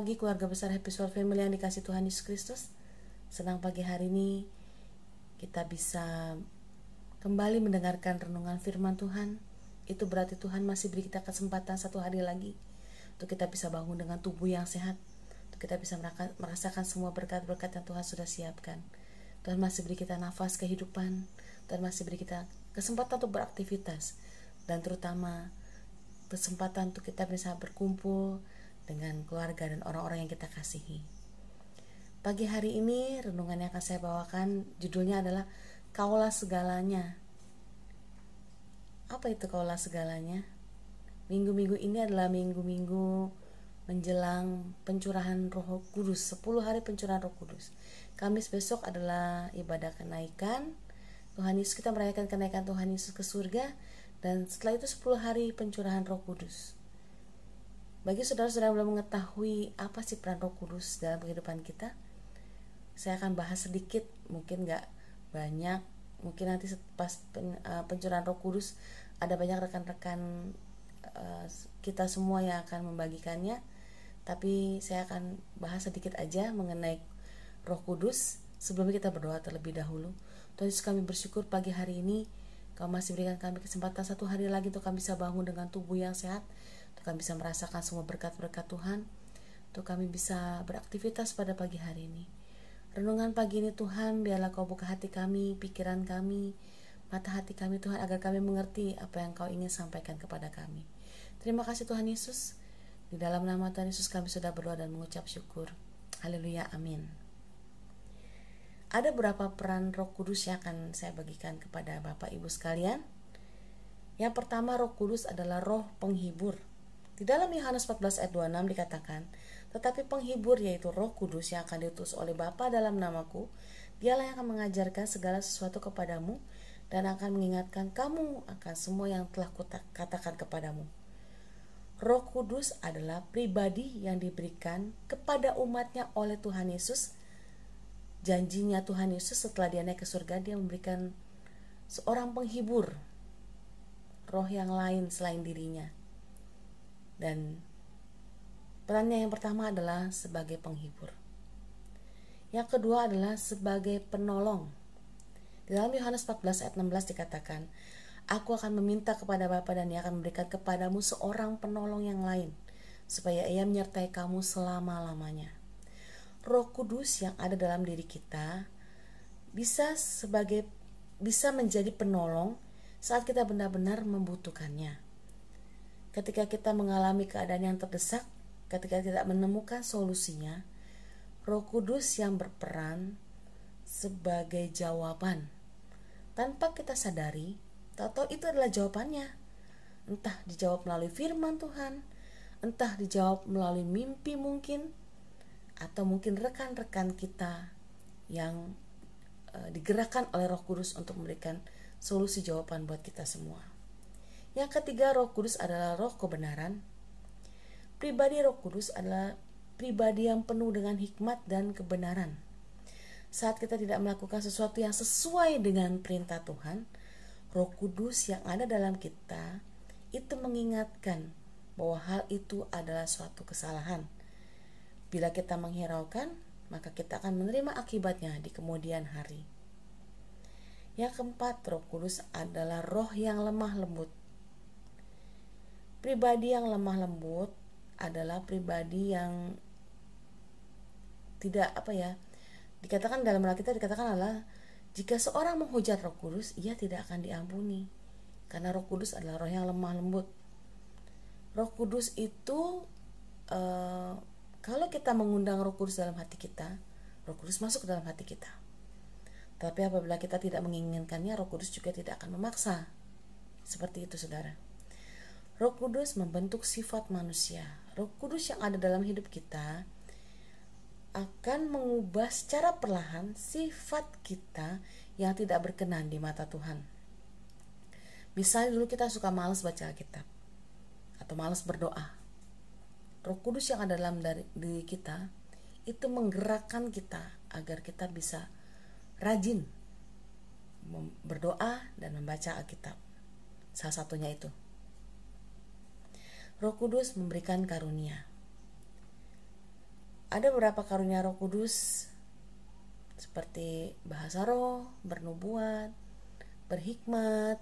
pagi keluarga besar Happy Soul Family yang dikasih Tuhan Yesus Kristus. Senang pagi hari ini kita bisa kembali mendengarkan renungan firman Tuhan. Itu berarti Tuhan masih beri kita kesempatan satu hari lagi untuk kita bisa bangun dengan tubuh yang sehat, untuk kita bisa merasakan semua berkat-berkat yang Tuhan sudah siapkan. Tuhan masih beri kita nafas kehidupan, Tuhan masih beri kita kesempatan untuk beraktivitas, dan terutama kesempatan untuk kita bisa berkumpul dengan keluarga dan orang-orang yang kita kasihi. Pagi hari ini renungan yang akan saya bawakan judulnya adalah Kaulah Segalanya. Apa itu kaulah segalanya? Minggu-minggu ini adalah minggu-minggu menjelang pencurahan Roh Kudus, 10 hari pencurahan Roh Kudus. Kamis besok adalah ibadah kenaikan Tuhan Yesus, kita merayakan kenaikan Tuhan Yesus ke surga, dan setelah itu 10 hari pencurahan Roh Kudus. Bagi saudara-saudara yang belum mengetahui apa sih peran Roh Kudus dalam kehidupan kita, saya akan bahas sedikit, mungkin gak banyak. Mungkin nanti pas pencurahan Roh Kudus ada banyak rekan-rekan kita semua yang akan membagikannya. Tapi saya akan bahas sedikit aja mengenai Roh Kudus sebelum kita berdoa terlebih dahulu. Tuhan Yesus, kami bersyukur pagi hari ini Kau masih berikan kami kesempatan satu hari lagi untuk kami bisa bangun dengan tubuh yang sehat, untuk kami bisa merasakan semua berkat-berkat Tuhan, untuk kami bisa beraktivitas pada pagi hari ini. Renungan pagi ini Tuhan, biarlah Kau buka hati kami, pikiran kami, mata hati kami Tuhan, agar kami mengerti apa yang Kau ingin sampaikan kepada kami. Terima kasih Tuhan Yesus. Di dalam nama Tuhan Yesus kami sudah berdoa dan mengucap syukur. Haleluya, amin. Ada beberapa peran Roh Kudus yang akan saya bagikan kepada Bapak Ibu sekalian. Yang pertama, Roh Kudus adalah roh penghibur. Di dalam Yohanes 14 ayat 26 dikatakan, tetapi penghibur yaitu Roh Kudus yang akan diutus oleh Bapa dalam namaku, dialah yang akan mengajarkan segala sesuatu kepadamu dan akan mengingatkan kamu akan semua yang telah kukatakan kepadamu. Roh Kudus adalah pribadi yang diberikan kepada umatnya oleh Tuhan Yesus. Janjinya Tuhan Yesus setelah dia naik ke surga, dia memberikan seorang penghibur, roh yang lain selain dirinya. Dan perannya yang pertama adalah sebagai penghibur. Yang kedua adalah sebagai penolong. Di dalam Yohanes 14 ayat 16 dikatakan, Aku akan meminta kepada Bapa dan Ia akan memberikan kepadamu seorang penolong yang lain, supaya Ia menyertai kamu selama-lamanya. Roh Kudus yang ada dalam diri kita bisa menjadi penolong saat kita benar-benar membutuhkannya. Ketika kita mengalami keadaan yang terdesak, ketika tidak menemukan solusinya, Roh Kudus yang berperan sebagai jawaban. Tanpa kita sadari, tahu itu adalah jawabannya. Entah dijawab melalui firman Tuhan, entah dijawab melalui mimpi mungkin, atau mungkin rekan-rekan kita yang digerakkan oleh Roh Kudus untuk memberikan solusi jawaban buat kita semua. Yang ketiga, Roh Kudus adalah roh kebenaran. Pribadi Roh Kudus adalah pribadi yang penuh dengan hikmat dan kebenaran. Saat kita tidak melakukan sesuatu yang sesuai dengan perintah Tuhan, Roh Kudus yang ada dalam kita itu mengingatkan bahwa hal itu adalah suatu kesalahan. Bila kita menghiraukan, maka kita akan menerima akibatnya di kemudian hari. Yang keempat, Roh Kudus adalah roh yang lemah lembut. Pribadi yang lemah lembut adalah pribadi yang tidak dikatakan dalam Alkitab dikatakan adalah jika seorang menghujat Roh Kudus, ia tidak akan diampuni, karena Roh Kudus adalah roh yang lemah lembut. Roh Kudus itu kalau kita mengundang Roh Kudus dalam hati kita, Roh Kudus masuk ke dalam hati kita. Tapi apabila kita tidak menginginkannya, Roh Kudus juga tidak akan memaksa. Seperti itu, saudara. Roh Kudus membentuk sifat manusia. Roh Kudus yang ada dalam hidup kita akan mengubah secara perlahan sifat kita yang tidak berkenan di mata Tuhan. Misalnya dulu kita suka malas baca Alkitab atau malas berdoa. Roh Kudus yang ada dalam diri kita itu menggerakkan kita agar kita bisa rajin berdoa dan membaca Alkitab. Salah satunya itu. Roh Kudus memberikan karunia. Ada beberapa karunia Roh Kudus seperti bahasa roh, bernubuat, berhikmat,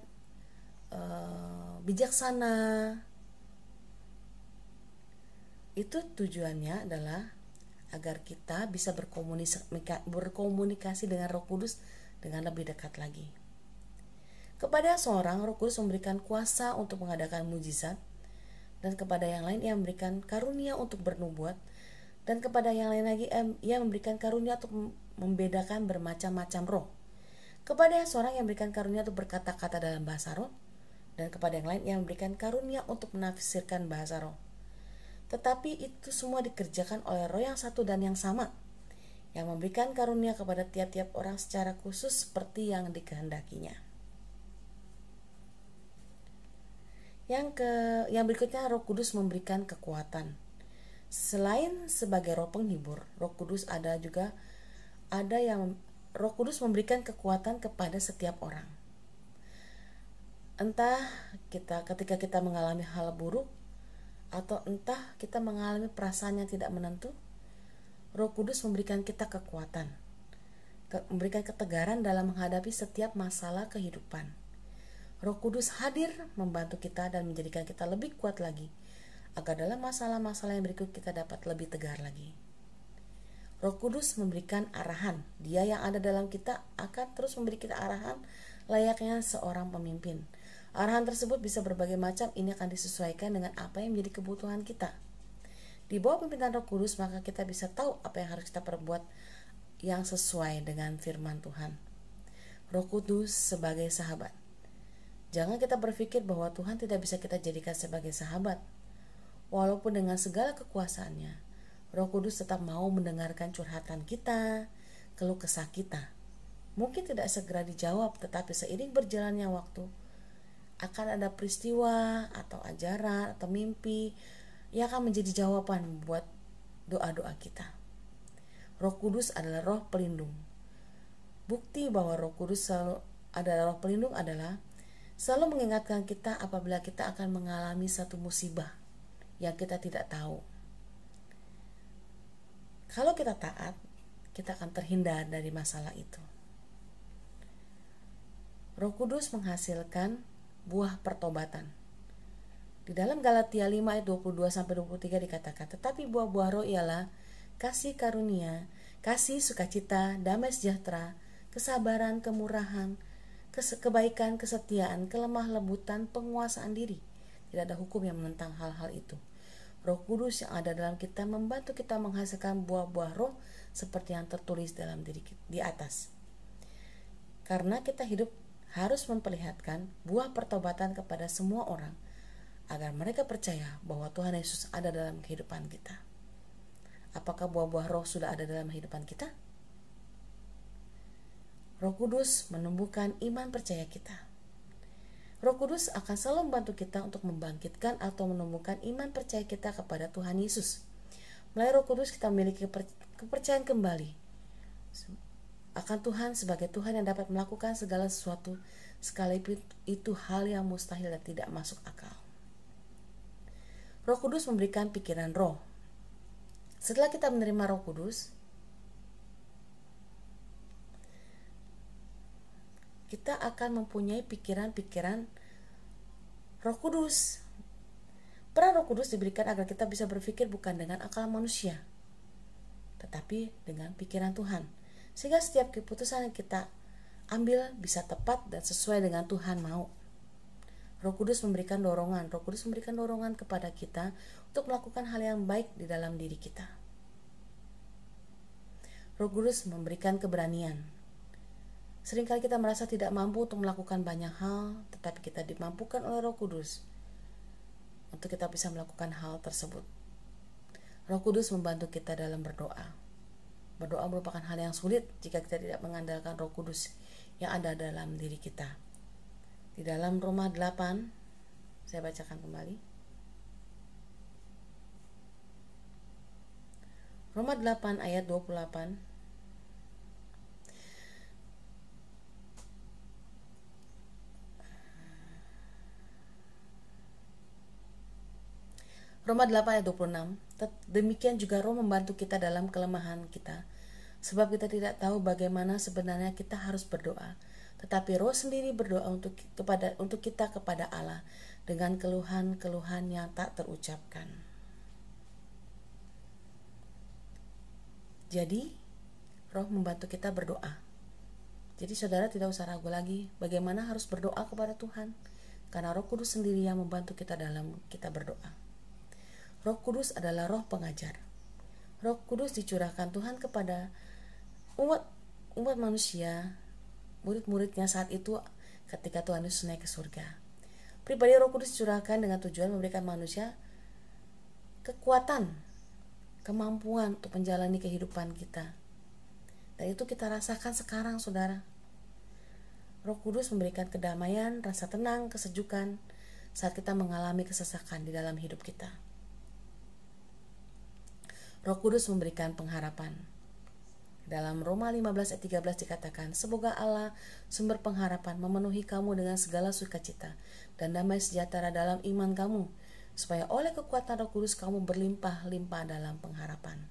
bijaksana. Itu tujuannya adalah agar kita bisa berkomunikasi dengan Roh Kudus dengan lebih dekat lagi. Kepada seorang, Roh Kudus memberikan kuasa untuk mengadakan mujizat, dan kepada yang lain ia memberikan karunia untuk bernubuat, dan kepada yang lain lagi ia memberikan karunia untuk membedakan bermacam-macam roh. Kepada seorang yang memberikan karunia untuk berkata-kata dalam bahasa roh, dan kepada yang lain yang memberikan karunia untuk menafsirkan bahasa roh. Tetapi itu semua dikerjakan oleh Roh yang satu dan yang sama, yang memberikan karunia kepada tiap-tiap orang secara khusus seperti yang dikehendakinya. Yang berikutnya, Roh Kudus memberikan kekuatan. Selain sebagai roh penghibur, Roh Kudus Roh Kudus memberikan kekuatan kepada setiap orang. Entah ketika kita mengalami hal buruk, atau entah kita mengalami perasaan yang tidak menentu, Roh Kudus memberikan kita kekuatan, memberikan ketegaran dalam menghadapi setiap masalah kehidupan. Roh Kudus hadir membantu kita dan menjadikan kita lebih kuat lagi, agar dalam masalah-masalah yang berikut kita dapat lebih tegar lagi. Roh Kudus memberikan arahan. Dia yang ada dalam kita akan terus memberi kita arahan layaknya seorang pemimpin. Arahan tersebut bisa berbagai macam, ini akan disesuaikan dengan apa yang menjadi kebutuhan kita. Di bawah pimpinan Roh Kudus, maka kita bisa tahu apa yang harus kita perbuat yang sesuai dengan firman Tuhan. Roh Kudus sebagai sahabat. Jangan kita berpikir bahwa Tuhan tidak bisa kita jadikan sebagai sahabat. Walaupun dengan segala kekuasaannya, Roh Kudus tetap mau mendengarkan curhatan kita, keluh kesah kita. Mungkin tidak segera dijawab, tetapi seiring berjalannya waktu, akan ada peristiwa atau ajaran atau mimpi yang akan menjadi jawaban buat doa-doa kita. Roh Kudus adalah roh pelindung. Bukti bahwa Roh Kudus adalah roh pelindung adalah selalu mengingatkan kita apabila kita akan mengalami satu musibah yang kita tidak tahu. Kalau kita taat, kita akan terhindar dari masalah itu. Roh Kudus menghasilkan buah pertobatan. Di dalam Galatia 5 ayat 22-23 dikatakan, tetapi buah-buah roh ialah kasih karunia, kasih sukacita, damai sejahtera, kesabaran, kemurahan, kebaikan, kesetiaan, kelemah lembutan, penguasaan diri. Tidak ada hukum yang menentang hal-hal itu. Roh Kudus yang ada dalam kita membantu kita menghasilkan buah-buah roh seperti yang tertulis dalam di atas. Karena kita hidup harus memperlihatkan buah pertobatan kepada semua orang, agar mereka percaya bahwa Tuhan Yesus ada dalam kehidupan kita. Apakah buah-buah roh sudah ada dalam kehidupan kita? Roh Kudus menumbuhkan iman percaya kita. Roh Kudus akan selalu membantu kita untuk membangkitkan atau menumbuhkan iman percaya kita kepada Tuhan Yesus. Melalui Roh Kudus kita memiliki kepercayaan kembali akan Tuhan sebagai Tuhan yang dapat melakukan segala sesuatu, sekalipun itu hal yang mustahil dan tidak masuk akal. Roh Kudus memberikan pikiran roh. Setelah kita menerima Roh Kudus, kita akan mempunyai pikiran-pikiran Roh Kudus. Peran Roh Kudus diberikan agar kita bisa berpikir bukan dengan akal manusia, tetapi dengan pikiran Tuhan. Sehingga setiap keputusan yang kita ambil bisa tepat dan sesuai dengan Tuhan mau. Roh Kudus memberikan dorongan. Roh Kudus memberikan dorongan kepada kita untuk melakukan hal yang baik di dalam diri kita. Roh Kudus memberikan keberanian. Seringkali kita merasa tidak mampu untuk melakukan banyak hal, tetapi kita dimampukan oleh Roh Kudus untuk kita bisa melakukan hal tersebut. Roh Kudus membantu kita dalam berdoa. Berdoa merupakan hal yang sulit jika kita tidak mengandalkan Roh Kudus yang ada dalam diri kita. Di dalam Roma 8, saya bacakan kembali. Roma 8 ayat 28. Roma 8 ayat 26. Demikian juga Roh membantu kita dalam kelemahan kita, sebab kita tidak tahu bagaimana sebenarnya kita harus berdoa, tetapi Roh sendiri berdoa untuk kita kepada Allah dengan keluhan-keluhan yang tak terucapkan. Jadi, Roh membantu kita berdoa. Jadi saudara tidak usah ragu lagi bagaimana harus berdoa kepada Tuhan, karena Roh Kudus sendiri yang membantu kita dalam kita berdoa. Roh Kudus adalah roh pengajar. Roh Kudus dicurahkan Tuhan kepada umat manusia, murid-muridnya saat itu ketika Tuhan Yesus naik ke surga. Pribadi Roh Kudus dicurahkan dengan tujuan memberikan manusia kekuatan, kemampuan untuk menjalani kehidupan kita. Dan itu kita rasakan sekarang, saudara. Roh Kudus memberikan kedamaian, rasa tenang, kesejukan saat kita mengalami kesesakan di dalam hidup kita. Roh Kudus memberikan pengharapan. Dalam Roma 15 ayat 13 dikatakan, semoga Allah sumber pengharapan memenuhi kamu dengan segala sukacita dan damai sejahtera dalam iman kamu, supaya oleh kekuatan Roh Kudus kamu berlimpah-limpah dalam pengharapan.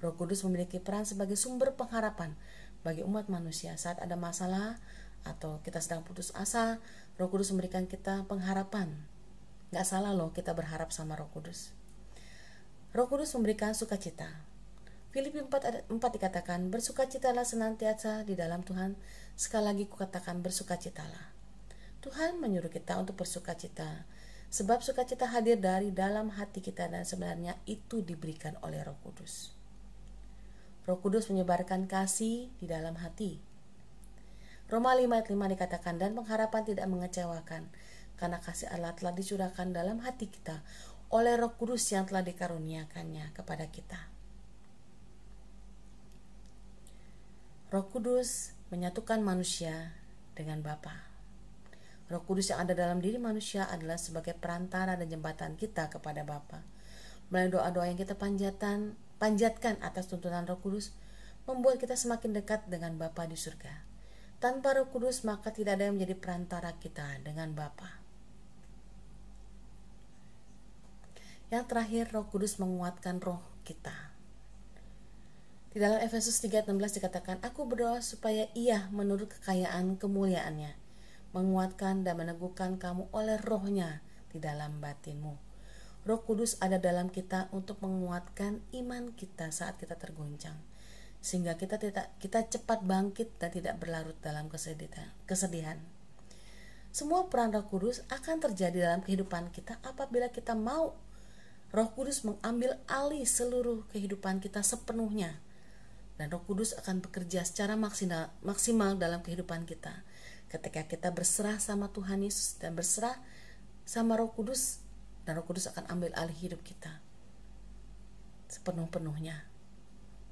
Roh Kudus memiliki peran sebagai sumber pengharapan bagi umat manusia saat ada masalah atau kita sedang putus asa. Roh Kudus memberikan kita pengharapan. Gak salah loh kita berharap sama Roh Kudus. Roh Kudus memberikan sukacita. Filipi 4 ayat 4 dikatakan, bersukacitalah senantiasa di dalam Tuhan. Sekali lagi kukatakan bersukacitalah. Tuhan menyuruh kita untuk bersukacita, sebab sukacita hadir dari dalam hati kita dan sebenarnya itu diberikan oleh Roh Kudus. Roh Kudus menyebarkan kasih di dalam hati. Roma 5 ayat 5 dikatakan, dan pengharapan tidak mengecewakan, karena kasih Allah telah dicurahkan dalam hati kita oleh Roh Kudus yang telah dikaruniakannya kepada kita. Roh Kudus menyatukan manusia dengan Bapa. Roh Kudus yang ada dalam diri manusia adalah sebagai perantara dan jembatan kita kepada Bapa. Melalui doa-doa yang kita panjatkan atas tuntunan Roh Kudus, membuat kita semakin dekat dengan Bapa di surga. Tanpa Roh Kudus maka tidak ada yang menjadi perantara kita dengan Bapa. Yang terakhir, Roh Kudus menguatkan roh kita. Di dalam Efesus 3:16 dikatakan, aku berdoa supaya Ia menurut kekayaan kemuliaannya menguatkan dan meneguhkan kamu oleh rohnya di dalam batinmu. Roh Kudus ada dalam kita untuk menguatkan iman kita saat kita tergoncang, sehingga kita cepat bangkit dan tidak berlarut dalam kesedihan. Semua peran Roh Kudus akan terjadi dalam kehidupan kita apabila kita mau Roh Kudus mengambil alih seluruh kehidupan kita sepenuhnya. Dan Roh Kudus akan bekerja secara maksimal dalam kehidupan kita ketika kita berserah sama Tuhan Yesus dan berserah sama Roh Kudus, dan Roh Kudus akan ambil alih hidup kita sepenuh-penuhnya.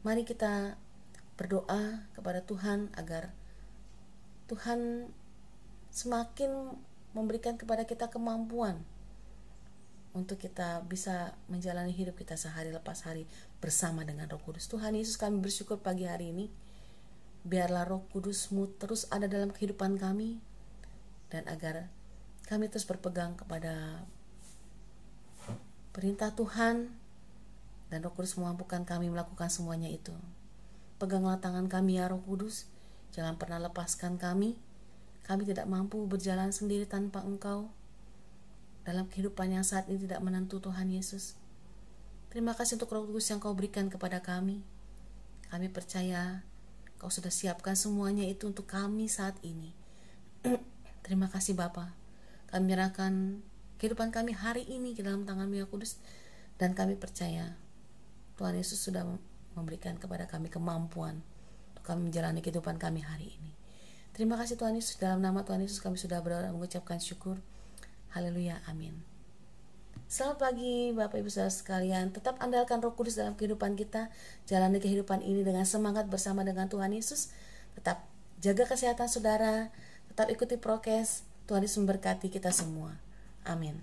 Mari kita berdoa kepada Tuhan agar Tuhan semakin memberikan kepada kita kemampuan untuk kita bisa menjalani hidup kita sehari lepas hari bersama dengan Roh Kudus. Tuhan Yesus, kami bersyukur pagi hari ini. Biarlah Roh Kudus-Mu terus ada dalam kehidupan kami, dan agar kami terus berpegang kepada perintah Tuhan, dan Roh Kudus memampukan kami melakukan semuanya itu. Peganglah tangan kami ya Roh Kudus, jangan pernah lepaskan kami. Kami tidak mampu berjalan sendiri tanpa Engkau dalam kehidupan yang saat ini tidak menentu, Tuhan Yesus. Terima kasih untuk Roh Kudus yang Kau berikan kepada kami. Kami percaya Kau sudah siapkan semuanya itu untuk kami saat ini. Terima kasih Bapa. Kami menyerahkan kehidupan kami hari ini ke dalam tangan-Mu ya Kudus, dan kami percaya Tuhan Yesus sudah memberikan kepada kami kemampuan untuk kami menjalani kehidupan kami hari ini. Terima kasih Tuhan Yesus. Dalam nama Tuhan Yesus kami sudah berdoa mengucapkan syukur. Haleluya, amin. Selamat pagi Bapak Ibu Saudara sekalian. Tetap andalkan Roh Kudus dalam kehidupan kita. Jalani kehidupan ini dengan semangat bersama dengan Tuhan Yesus. Tetap jaga kesehatan saudara. Tetap ikuti prokes. Tuhan Yesus memberkati kita semua. Amin.